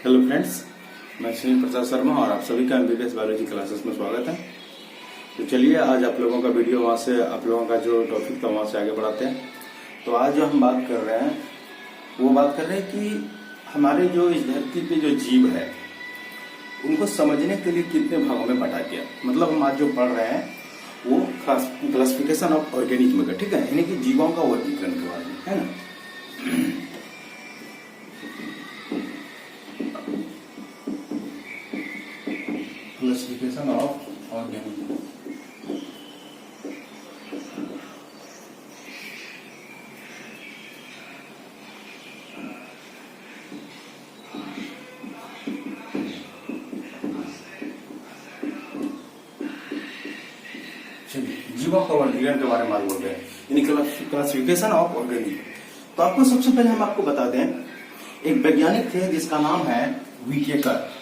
Hello friends, मैं सुनील प्रसाद शर्मा और आप सभी का एमबीबीएस बायोलॉजी क्लासेस में स्वागत है। तो चलिए आज आप लोगों का वीडियो वहाँ से आप लोगों का जो टॉपिक था वहाँ से आगे बढ़ाते हैं। तो आज जो हम बात कर रहे हैं वो बात कर रहे हैं कि हमारे जो इस धरती पे जो जीव है उनको समझने के लिए कितने भागों में बांटा गया। मतलब हम आज जो पढ़ रहे हैं वो क्लासिफिकेशन ऑफ ऑर्गेनिज्म का, ठीक है, यानी कि जीवों का वर्गीकरण के बारे में, है ना। Classification of organism. जीवों का वर्गीकरण के बारे में बात बोल रहे हैं, यानी क्लासिफिकेशन ऑफ ऑर्गेनिज्म। तो आपको सबसे पहले हम आपको बता दें, एक वैज्ञानिक थे जिसका नाम है व्हिटेकर।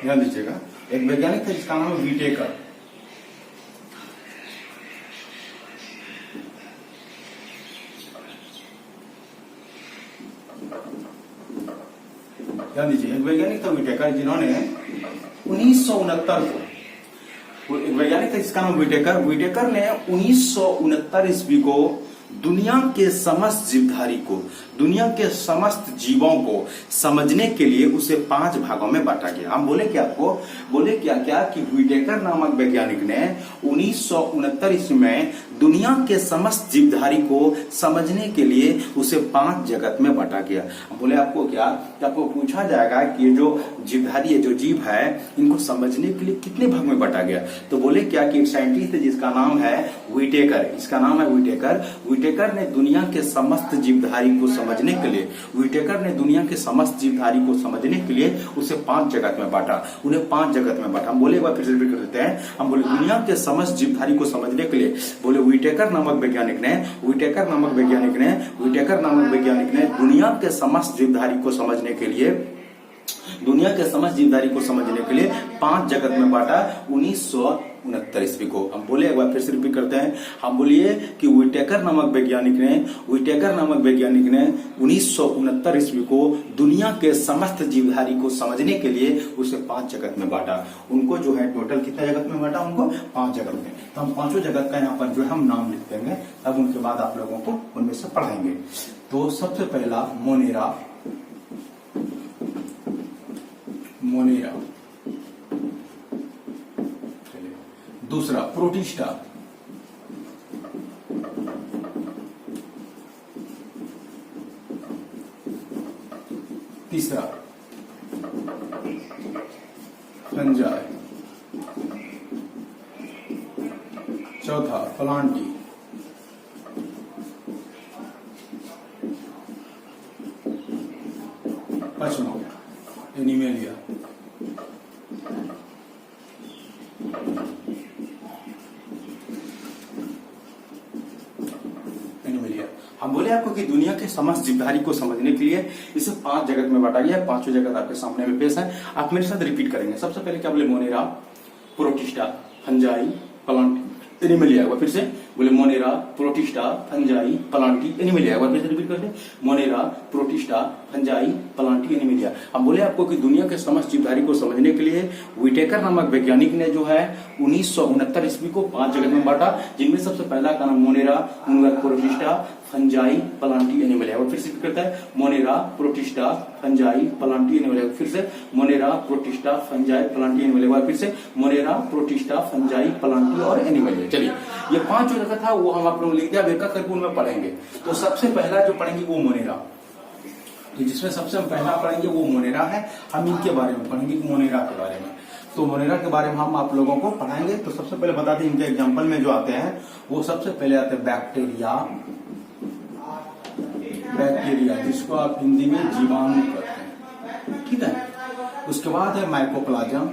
ध्यान दीजिएगा, एक वैज्ञानिक थे जिसका नाम है व्हिटेकर। ध्यान दीजिए, एक वैज्ञानिक था व्हिटेकर जिन्होंने 1969 को, एक वैज्ञानिक था जिसका नाम व्हिटेकर ने 1969 ईस्वी को दुनिया के समस्त जीवधारी को, दुनिया के समस्त जीवों को समझने के लिए उसे 5 भागों में बांटा गया। हम बोले क्या आपको, बोले क्या कि व्हिटेकर नामक वैज्ञानिक ने 1969 ईस्वी में दुनिया के समस्त जीवधारी को समझने के लिए उसे 5 जगत में बांटा गया। हम बोले आपको क्या कि आपको पूछा जाएगा कि ये जो जीवधारी है, जो जीव है, इनको समझने के लिए कितने भाग में बांटा गया। तो बोले क्या कि एक साइंटिस्ट है जिसका नाम है व्हिटेकर, इसका नाम है व्हिटेकर ने दुनिया के समस्त जीवधारी को समझने के लिए, व्हिटेकर ने दुनिया के समस्त जीवधारी को समझने के लिए उसे 5 जगत में बांटा, उन्हें 5 जगत में बांटा। हम बोले एक बार फिर से रिपीट कर देते हैं, हम बोले दुनिया के समस्त जीवधारी को समझने के लिए, बोले व्हिटेकर नामक वैज्ञानिक ने दुनिया के समस्त जीवधारी को समझने के लिए, दुनिया के समस्त जीवधारी को समझने के लिए 5 जगत में बांटा 1969 ईस्वी को। हम बोले एक बार फिर से रिपीट करते हैं, हम बोलिए कि व्हिटेकर नामक वैज्ञानिक ने 1969 ईस्वी को दुनिया के समस्त जीवधारी को समझने के लिए उसे 5 जगत में बांटा। उनको जो है टोटल कितने जगत में बांटा, उनको 5 जगत में। तो हम 5 जगत का यहाँ पर जो है हम नाम लिख देंगे, तब उनके बाद आप लोगों को उनमें से पढ़ाएंगे। तो सबसे पहला मोनेरा, दूसरा प्रोटिस्टा, तीसरा फंजाई, चौथा प्लांटी, पांचवा एनिमेलिया, हम बोले आपको कि दुनिया के समस्त जीवधारी को समझने के लिए इसे 5 जगत में बांटा गया है। 5 जगत आपके सामने में पेश है, आप मेरे साथ रिपीट करेंगे। सबसे पहले क्या बोले, Monera, protista, fungi, Plantae, animalia. फिर से बोले Monera, protista, fungi, Plantae, animalia. फिर से रिपीट करते, Monera, protista, fungi, Plantae, animalia. हम बोले आपको कि दुनिया के समस्त जीवधारी को समझने के लिए व्हिटेकर नामक वैज्ञानिक ने जो है 1969 ईस्वी को 5 जगत में बांटा, जिनमें सबसे पहला का नाम Monera, protista, fungi, Plantae, animalia. और फिर से करता है Monera, protista, fungi, Plantae, animalia. फिर से Monera, protista, fungi, Plantae, animalia. फिर से मोनेरा, प्रोटिस्टा, फंजाई, प्लांटी और एनिमेलिया। चलिए, ये 5 जो जगह था वो हम आप लोग लिख दिया, बेका करके उनमें पढ़ेंगे। तो सबसे पहला जो पढ़ेंगे वो मोनेरा, तो जिसमें सबसे पहला पढ़ेंगे वो मोनेरा है। हम इनके बारे में पढ़ेंगे, मोनेरा के बारे में। तो मोनेरा के बारे में हम आप लोगों को पढ़ाएंगे। तो सबसे पहले बता दें, इनके एग्जाम्पल में जो आते हैं वो सबसे पहले आते हैं बैक्टीरिया, जिसको आप हिंदी में जीवाणु कहते हैं, ठीक है। उसके बाद है mycoplasma,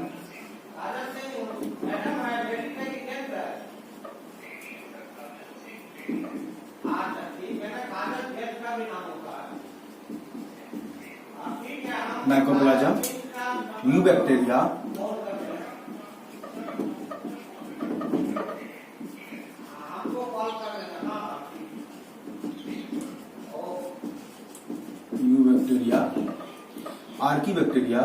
new bacteria, bacteria, Archie bacteria,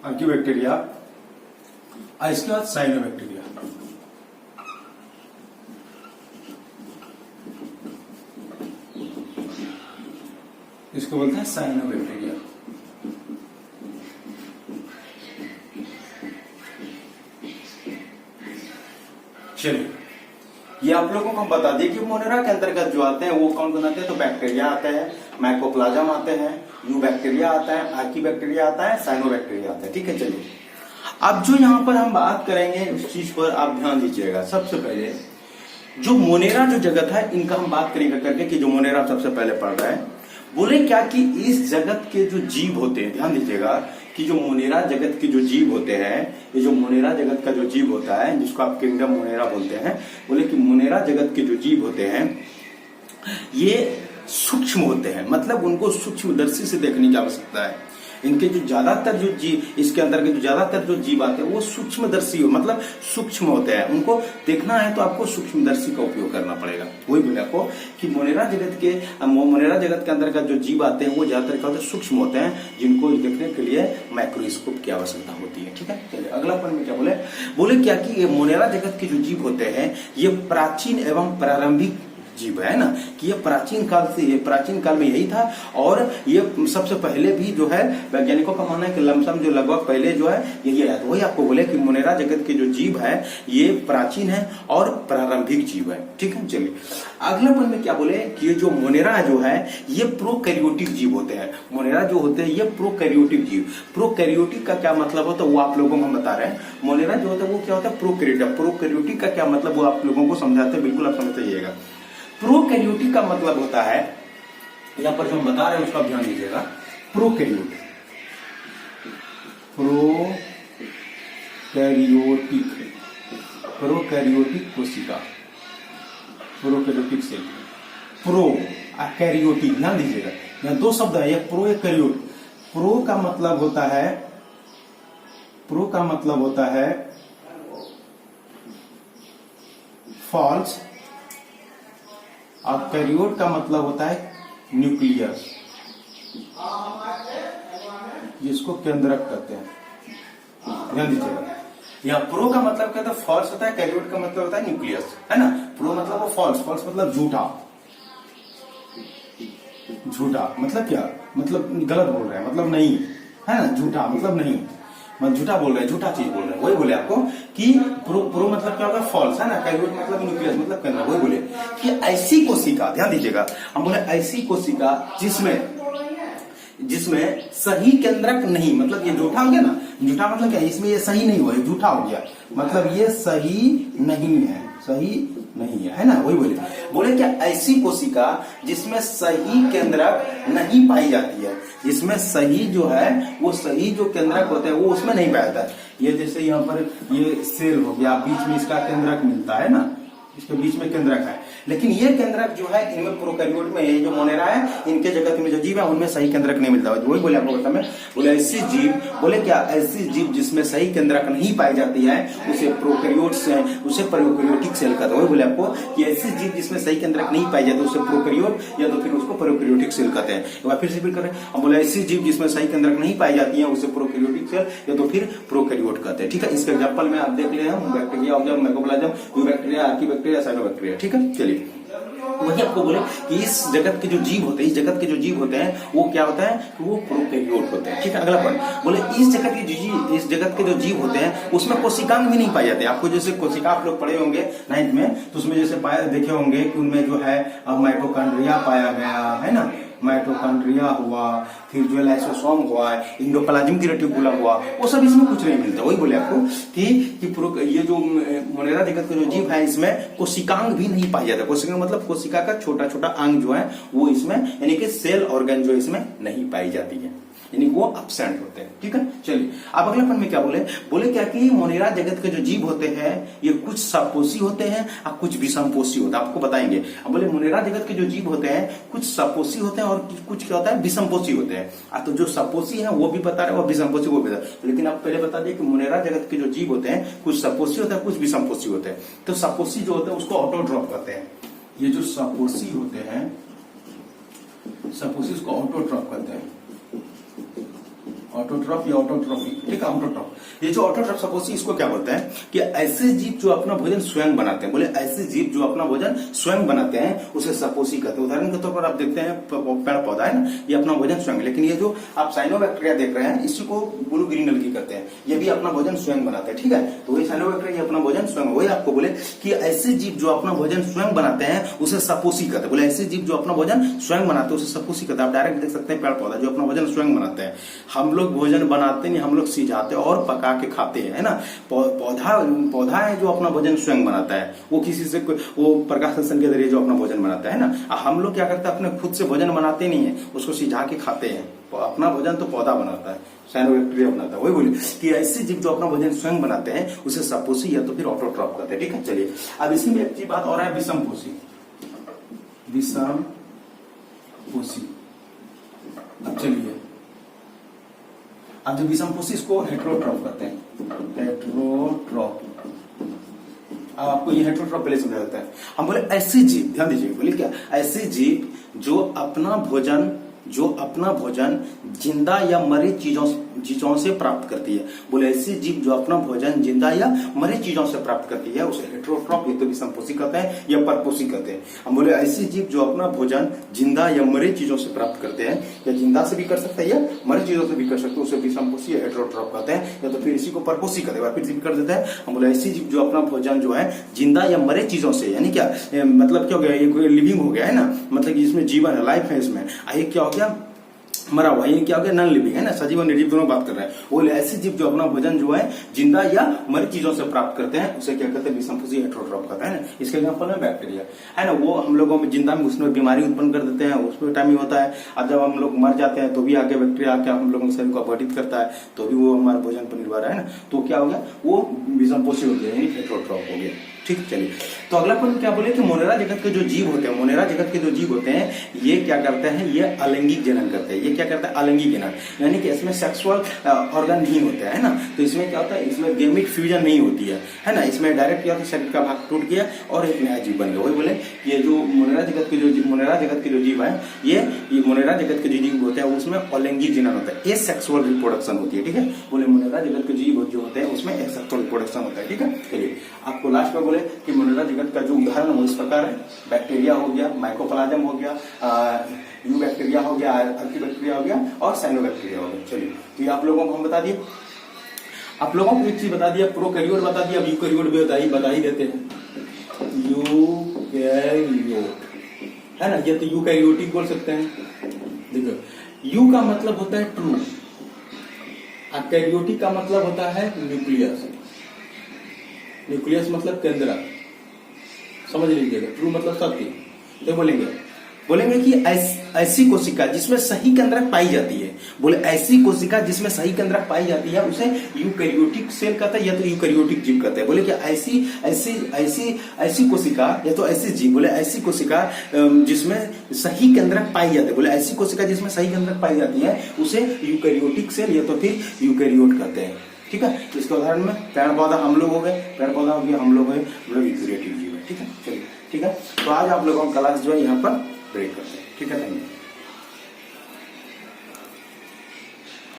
Archie bacteria, इसके बाद साइनोबैक्टीरिया। इसको बोलते हैं साइनोबैक्टीरिया। चलिए, ये आप लोगों को बता दें कि मोनेरा के अंतर्गत जो आते हैं वो कौन कौन आते हैं। तो बैक्टीरिया आते हैं, माइकोप्लाज्म आते हैं, यू बैक्टीरिया आता है, आर्की बैक्टीरिया आता है, साइनोबैक्टीरिया आता है। ठीक है, चलिए अब जो यहाँ पर हम बात करेंगे उस चीज पर आप ध्यान दीजिएगा। सबसे पहले जो मोनेरा जो जगत है इनका हम बात करेंगे करके कि जो मोनेरा सबसे पहले पढ़ रहा है, बोले क्या कि इस जगत के जो जीव होते हैं, ध्यान दीजिएगा कि जो मोनेरा जगत के जो जीव होते हैं, ये जो मोनेरा जगत का जो जीव होता है जिसको आप किंगडम मोनेरा बोलते हैं, बोले कि मोनेरा जगत के जो जीव होते हैं ये सूक्ष्म होते हैं, मतलब उनको सूक्ष्मदर्शी से देखने की आवश्यकता है। इनके जो ज्यादातर जो जीव, इसके अंदर के जो ज्यादातर जो जीव आते हैं वो सूक्ष्मदर्शी हो, मतलब सूक्ष्म होते हैं। उनको देखना है तो आपको सूक्ष्मदर्शी का उपयोग करना पड़ेगा। वही बोले आपको कि मोनेरा जगत के अंदर का जो जीव आते हैं वो ज्यादातर क्या होते हैं, सूक्ष्म होते हैं, जिनको देखने के लिए माइक्रोस्कोप की आवश्यकता होती है। ठीक है, चलिए अगला पॉइंट में क्या बोले क्या कि ये मोनेरा जगत के जो जीव होते हैं ये प्राचीन एवं प्रारंभिक जीव है ना, कि ये प्राचीन काल में यही था। और ये सबसे पहले भी जो है वैज्ञानिकों का मानना है कि लमसम जो लगभग पहले जो है यही आया। तो वही आपको बोले कि मोनेरा जगत के जो जीव है ये प्राचीन है और प्रारंभिक जीव है। ठीक है, चलिए अगला पॉइंट में क्या बोले कि ये जो मोनेरा जो है ये प्रोकैरियोटिक जीव होते हैं। मोनेरा जो होते हैं ये प्रोकैरियोटिक जीव। प्रोकैरियोटिक का क्या मतलब होता है वो आप लोगों को हम बता रहे हैं। मोनेरा जो होता है वो क्या होता है, प्रोकैरियोटिक। प्रोकैरियोटिक का क्या मतलब वो आप लोगों को समझाते हैं, बिल्कुल आप समझते जाइएगा। प्रोकैरियोटिक का मतलब होता है, यहां पर जो हम बता रहे हैं उसका ध्यान दीजिएगा। प्रोकैरियोटिक कोशिका, प्रोकैरियोटिक सेल, कैरियोटिक, ध्यान दीजिएगा यहाँ दो शब्द है, एक प्रो एक कैरियोट। प्रो का मतलब होता है फॉल्स और कैरियोट का मतलब होता है न्यूक्लियस, जिसको केंद्रक कहते हैं। ध्यान दीजिएगा, यहाँ प्रो का मतलब क्या होता है, फॉल्स होता है, कैरियोट का मतलब होता है न्यूक्लियस, है ना। प्रो मतलब वो फॉल्स मतलब झूठा मतलब क्या, मतलब गलत बोल रहे हैं, मतलब नहीं, है ना। झूठा मतलब नहीं, मतलब झूठा बोल रहे हैं, झूठा चीज बोल रहे हैं। वही बोले आपको कि प्रो मतलब क्या होगा, फॉल्स, है ना। कैरियोट मतलब न्यूक्लियस मतलब केंद्र। वही बोले कि ऐसी कोशिका, ध्यान दीजिएगा, हम बोले ऐसी कोशिका जिसमें सही केंद्रक नहीं, मतलब ये झूठा हो गया ना। झूठा मतलब क्या, इसमें ये सही नहीं हुआ, ये झूठा हो गया, मतलब ये सही नहीं है ना। वही बोले क्या, ऐसी कोशिका जिसमें सही केंद्रक नहीं पाई जाती है, जिसमें सही जो है वो सही जो केंद्रक होते हैं वो उसमें नहीं पाया जाता है। ये जैसे यहाँ पर ये सेल हो गया, बीच में इसका केंद्रक मिलता है ना, इसके बीच में केंद्रक है, लेकिन ये केंद्रक जो है इनमें प्रोकैरियोट में, ये जो मोनेरा है इनके जगत में जो जीव है उनमें सही केंद्रक नहीं मिलता। वही बोले आपको बता मैं, बोले ऐसी जीव, बोले क्या ऐसी जीव जिसमें सही केंद्रक नहीं पाई जाती है उसे प्रोकैरियोटिक सेल कहते हैं। वही बोले आपको कि ऐसी जीव जिसमें सही केंद्रक नहीं पाई जाती उसे प्रोकैरियोट या तो फिर उसको प्रोकैरियोटिक सेल कहते हैं। एक बार फिर से रिपीट करें, हम बोले ऐसी जीव जिसमें सही केंद्रक नहीं पाई जाती है उसे प्रोकैरियोटिक सेल या तो फिर प्रोकैरियोट कहते हैं। ठीक है, इसके एग्जाम्पल में आप देख ले हम bacteria, mycoplasma, you bacteria, Archie bacteria, cyanobacteria. ठीक है, चलिए वही आपको बोले कि इस जगत के जो जीव होते हैं वो क्या होता है, वो प्रोकैरियोट होते हैं। ठीक है, अगला पॉइंट बोले इस जगत के जो जीव होते हैं उसमें कोशिकांग भी नहीं पाए जाते। आपको जैसे कोशिका आप लोग पढ़े होंगे 9th में, तो उसमें जैसे देखे होंगे कि उनमें जो है माइटोकॉन्ड्रिया पाया गया है ना, माइटोकॉन्ड्रिया हुआ, फिर जो लाइसोसोम हुआ, एंडोप्लाज्मिक रेटिकुलम हुआ, वो सब इसमें कुछ नहीं मिलता। वही बोले आपको कि ये जो मोनेरा जगत का जो जीव है इसमें कोशिकांग भी नहीं पाया जाता। कोशिकांग मतलब कोशिका का छोटा छोटा अंग जो है वो इसमें, यानी कि सेल ऑर्गन जो इसमें नहीं पाई जाती है, यानी वो एब्सेंट होते हैं। ठीक है, चलिए अब अगला पॉइंट में क्या बोले क्या कि मोनेरा जगत के जो जीव होते हैं ये कुछ सपोषी होते हैं और कुछ विषमपोषी होते हैं। आपको बताएंगे, अब बोले मोनेरा जगत के जो जीव होते हैं कुछ सपोषी होते हैं और कुछ क्या होता है, विषमपोषी होते हैं। तो जो सपोसी है वो भी बता रहे हैं, वो विषमपोषी वो भी बता रहे हैं। लेकिन आप पहले बता दिए कि मुनेरा जगत के जो जीव होते हैं कुछ सपोसी होते हैं कुछ विषमपोषी होते हैं। तो सपोसी जो होते हैं उसको ऑटोट्रॉफ कहते हैं। ये जो सपोसी होते हैं, सपोसी उसको ऑटोट्रॉफ कहते हैं, ऑटोट्रॉफ या ऑटोट्रॉफी, ठीक है, ऑटोट्रॉफ। ये जो ऑटोट्रॉफ सपोसी इसको क्या बोलते हैं कि ऐसे जीव जो अपना भोजन स्वयं बनाते हैं, बोले ऐसे जीव जो अपना भोजन स्वयं बनाते हैं उसे सपोसी कहते हैं। उदाहरण के तौर पर आप देखते हैं पेड़ पौधा है ना, ये अपना भोजन स्वयं, लेकिन ये जो आप साइनोबैक्टीरिया देख रहे हैं इसी को ब्लू ग्रीन एल्गी कहते हैं, ये भी अपना भोजन स्वयं बनाते हैं, ठीक है। तो वही साइनोबैक्टीरिया अपना भोजन स्वयं, वही आपको बोले कि ऐसे जीव जो अपना भोजन स्वयं बनाते हैं उसे सपोसी कहते हैं। बोले ऐसे जीव जो अपना भोजन स्वयं बनाते हैं उसे सपोसी कहते हैं। आप डायरेक्ट देख सकते हैं पेड़ पौधा जो अपना भोजन स्वयं बनाते हैं। हम लोग भोजन बनाते नहीं, हम लोग सिझाते और पका के खाते हैं, है ना। पौधा है जो अपना भोजन स्वयं बनाता है, वो किसी से वो प्रकाश संश्लेषण के जरिए जो अपना भोजन बनाता है ना। हम लोग क्या करते हैं, अपने खुद से भोजन बनाते नहीं है, उसको सिझा के खाते हैं। अपना भोजन तो पौधा बनाता है, साइनोबैक्टीरिया बनाता है। वही बोले कि ऐसे जीव जो अपना भोजन स्वयं बनाते हैं उसे सपोसी या तो फिर ऑटोट्रॉफ कहते हैं, ठीक है। चलिए अब इसी में एक चीज बात और है, विषमपोषी। विषमपोषी, अब चलिए अब जो विषमपोषी इसको हेटेरोट्रॉफ कहते हैं, हेटेरोट्रॉफ। अब आपको ये हेटेरोट्रॉफ पहले समझा जाता है। हम बोले ऐसे जीव, ध्यान दीजिए, बोले क्या, ऐसे जीव जो अपना भोजन जिंदा या मरे चीजों से प्राप्त करती है। बोले ऐसे जीव जो अपना भोजन जिंदा या मरे चीजों से प्राप्त करती है उसे हेटेरोट्रॉफ या तो विषमपोषी कहते हैं या परपोषी कहते हैं। हम बोले ऐसे जीव जो अपना भोजन जिंदा या मरे चीजों से प्राप्त करते हैं, या जिंदा से भी कर सकते हैं या मरे चीजों से भी कर सकते हैं, उसे विषमपोषी या हेटेरोट्रॉफ कहते हैं, या तो फिर इसी को परपोषी कहते हैं। फिर कर देते हैं, हम बोले ऐसे जीव जो अपना भोजन जो है जिंदा या मरे चीजों से, यानी क्या मतलब क्या हो गया, ये लिविंग हो गया है ना, मतलब इसमें जीवन है, लाइफ है इसमें। ये क्या हो गया, मरा हुआ, ये क्या हो गया, नॉन लिविंग है ना, सजीव और निर्जीव दोनों बात कर रहे हैं। वो ऐसे जीव जो अपना भोजन जो है जिंदा या मरी चीजों से प्राप्त करते हैं उसे क्या कहते हैं, विषमपोषी हेटेरोट्रॉफ कहते हैं ना। इसके एग्जांपल है बैक्टीरिया, है ना, वो हम लोगों में जिंदा में उसमें बीमारी उत्पन्न कर देते हैं, उसमें टाइम ही होता है। अब जब हम लोग मर जाते हैं तो भी आगे बैक्टीरिया आके हम लोगों के शरीर को अपघटित करता है, तो भी वो हमारे भोजन पर निर्भर है ना। तो क्या हो गया, वो विषमपोषी हो गया, हेटेरोट्रॉफ हो गया, ठीक। चलिए तो अगला पॉइंट क्या बोले कि मोनेरा जगत के जो जीव होते हैं, मोनेरा जगत के जो जीव होते हैं ये क्या करते हैं, ये अलैंगिक जनन करते हैं। ये क्या करते हैं, अलैंगिक जनन, यानी कि इसमें सेक्सुअल ऑर्गन नहीं होते हैं ना। तो इसमें क्या होता है, इसमें गेमिट फ्यूजन नहीं होती है ना। इसमें डायरेक्ट क्या होता है, शरीर का भाग टूट गया और एक नया जीव बन गया। वही बोले ये जो मोनेरा जगत के जो जीव है, ये मोनेरा जगत के जो जीव होते हैं उसमें अलैंगिक जनन होता है, एसेक्सुअल रिप्रोडक्शन होती है, ठीक है। बोले मोनेरा जगत के जीव जो होते हैं उसमें एसेक्सुअल रिप्रोडक्शन होता है, ठीक है। चलिए आपको लास्ट में कि मोनेरा जगत का जो उदाहरण है वो इस प्रकार है, बैक्टीरिया हो गया, माइकोप्लाज्म हो गया, यू बैक्टीरिया हो गया, आर्किबैक्टीरिया हो गया और साइनोबैक्टीरिया हो गया। चलिए तो ये आप लोगों को हम बता दिए, आप लोगों को एक चीज बता दिया, प्रोकैरियोट बता दिया, अब यूकैरियोट भी बता ही देते हैं। यूकैरियोट है ना, ये तो यूकैरियोटिक बोल सकते हैं। देखो यू का मतलब होता है ट्रू, कैरियोटिक का मतलब होता है न्यूक्लियस। न्यूक्लियस मतलब केंद्र, समझ लीजिएगा। ट्रू मतलब सत्य। तो बोलेंगे कि ऐसी कोशिका जिसमें सही केंद्रक पाई जाती है, बोले ऐसी कोशिका जिसमें सही केंद्रक पाई जाती है उसे यूकैरियोटिक सेल कहते हैं या तो यूकैरियोटिक जीव कहते हैं। बोले कि ऐसी कोशिका या तो ऐसी जीव, बोले ऐसी कोशिका जिसमें सही केंद्रक पाई जाती है, बोले ऐसी कोशिका जिसमें सही केंद्रक पाई जाती है उसे यूकैरियोटिक सेल या तो फिर यूकैरियोट कहते हैं, ठीक है। तो इसके उदाहरण में पेड़ पौधा हम लोग हो गए, पेड़ पौधा हो गया हम लोग है, यूकैरियोटिक जीव है, ठीक है। चलिए ठीक है, तो आज आप लोगों का क्लास जो है यहाँ पर ब्रेक करते हैं, ठीक है। धन्यवाद।